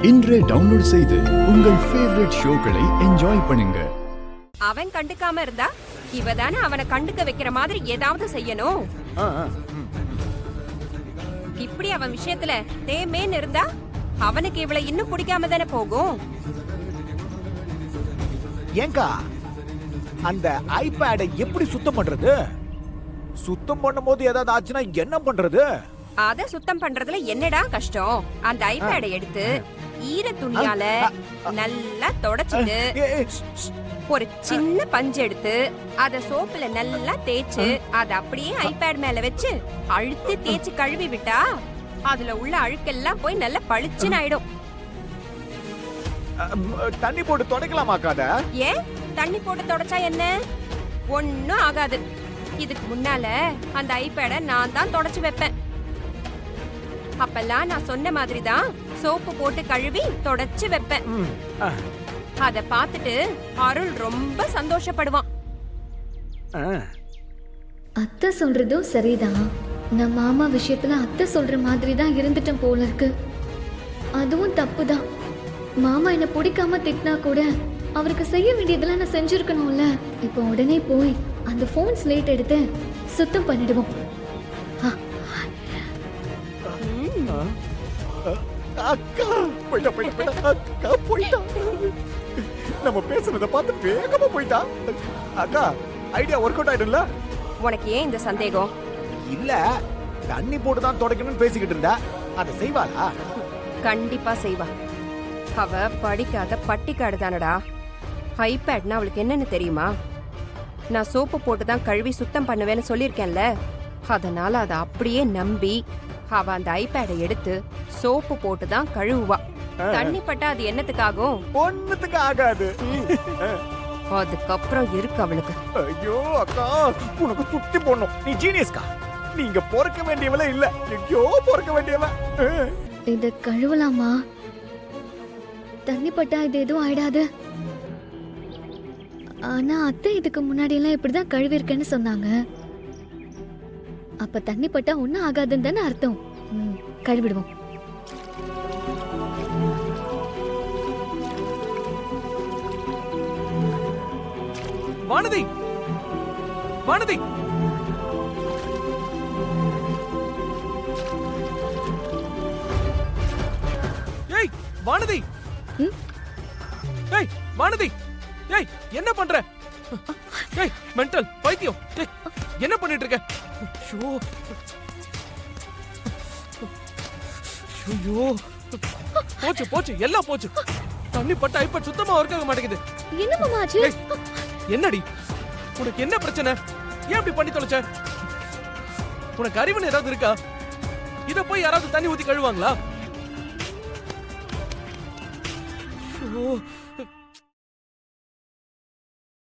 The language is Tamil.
இன்றே டவுன்லோட் செய்து உங்கள் ஃபேவரட் ஷோக்களை என்ஜாய் பண்ணுங்க. அவன் கண்டுக்காம இருந்தா இவ தானே அவனை கண்டுக்க வைக்கிற மாதிரி ஏதாவது செய்யணும். இப்படி அவன் விஷயத்துல தேமேன்னு இருந்தா அவனுக்கு இவளை இன்னும் பிடிக்காம தானே போகும். ஏங்கா அந்த ஐபேடை எப்படி சுத்தம் பண்றது? சுத்தம் பண்ணும்போது ஏதாவது ஆச்சுன்னா என்ன பண்றது? அத சுத்தம் பண்றதுல என்னடா கஷ்டம்? அந்த ஐபேடை எடுத்து ஈர துணியால நல்லா தொடச்சிட்டு ஒரு சின்ன பஞ்சு எடுத்து அத சோப்புல நல்லா தேய்ச்சு அத அப்படியே ஐபேட் மேல வச்சு அழுத்தி தேய்ச்சு கழுவி விட்டா அதுல உள்ள அழுக்கெல்லாம் போய் நல்லா பளிச்சுன்னு ஆயிடும். தண்ணி போட்டு தொடக்கலாமாக்காத? ஏன் தண்ணி போட்டு தொடச்சா என்ன? ஒன்னும் ஆகாது. இதுக்கு முன்னால அந்த ஐபேட நான் தான் தொடச்சு வைப்பேன். அப்பெல்லாம் நான் சொன்ன மாதிரி தான் சோப்பு போட்டு கழுவி தொடச்சு வைப்பேன். அத பார்த்துட்டு அருள் ரொம்ப சந்தோஷப்படுவான். அத்தை சொல்றதும் சரிதான். நான் மாமா விஷயத்துல அத்தை சொல்ற மாதிரி தான் இருந்துட்டேன் போல இருக்கு. அதுவும் தப்புதான். மாமா என்ன பிடிக்காம திட்டினா கூட அவருக்கு செய்ய வேண்டியதெல்லாம் நான் செஞ்சிருக்கணும்ல. இப்போ உடனே போய் அந்த போன் ஸ்லேட் எடுத்து சுத்தம் பண்ணிடுவோம். அக்கா போயிட்டா. நம்ம பேசுறத பார்த்து வேகமா போயிட்டா. அக்கா ஐடியா ஒர்க் அவுட் ஆயிடும்ல? உனக்கு ஏன் இந்த சந்தேகம்? இல்ல தண்ணி போட்டு தான் தொடக்கணும்னு பேசிக்கிட்டு இருந்தா அதை செய்வாளா? கண்டிப்பா செய்வா. அவ படிக்காத பட்டிக்காடு தானடா. ஐபேட்னா அவளுக்கு என்னன்னு தெரியுமா? நான் சோப்பு போட்டு தான் கழுவி சுத்தம் பண்ணுவேன்னு சொல்லியிருக்கேன்ல. அதனால அதை அப்படியே நம்பி அவ அந்த ஐபேடை எடுத்து சோப்பு போட்டு தான் கழுவுவா. தண்ணி பட்டா அது என்னத்துக்காகும்? ஒண்ணுத்துக்கு ஆகாது. அதுக்கப்புறம் இருக்கு அவளுக்கு. ஐயோ அக்கா உனக்கு சுத்தி போடணும். நீ ஜீனியஸ்கா. நீங்க பொறுக்க வேண்டியவளே இல்ல, எங்கயோ பொறுக்க வேண்டியவ. இத கழுவலாமா? தண்ணி பட்டா இது எதுவும் ஆயிடாது. ஆனா அத்தை இதுக்கு முன்னாடி எல்லாம் இப்படிதான் கழுவிருக்கேன்னு சொன்னாங்க. அப்ப தண்ணி பட்டா ஒன்னும் ஆகாதுன்னு தானே அர்த்தம். கழுவிடுவோம். வானதி, வானதி, ஏய் வானதி, ஏய் வானதி, ஏய் என்ன பண்ற? ஏய் மென்டல் பைத்தியம், ஏய் என்ன பண்ணிட்டு இருக்க? ஐயோ ஐயோ போச்சு போச்சு எல்லாம் போச்சு. தண்ணி பட்ட ஐபேட் சுத்தமா ஒர்க் ஆக மாட்டேங்குது. என்ன மாமா ஆச்சு? என்னடி உனக்கு என்ன பிரச்சனை? ஏன் அப்படி பண்ணி தொலைச்ச? உனக்கு அறிவுன்னு ஏதாவது இருக்கா? இத போய் யாராவது தண்ணி ஊத்தி கழுவாங்களா?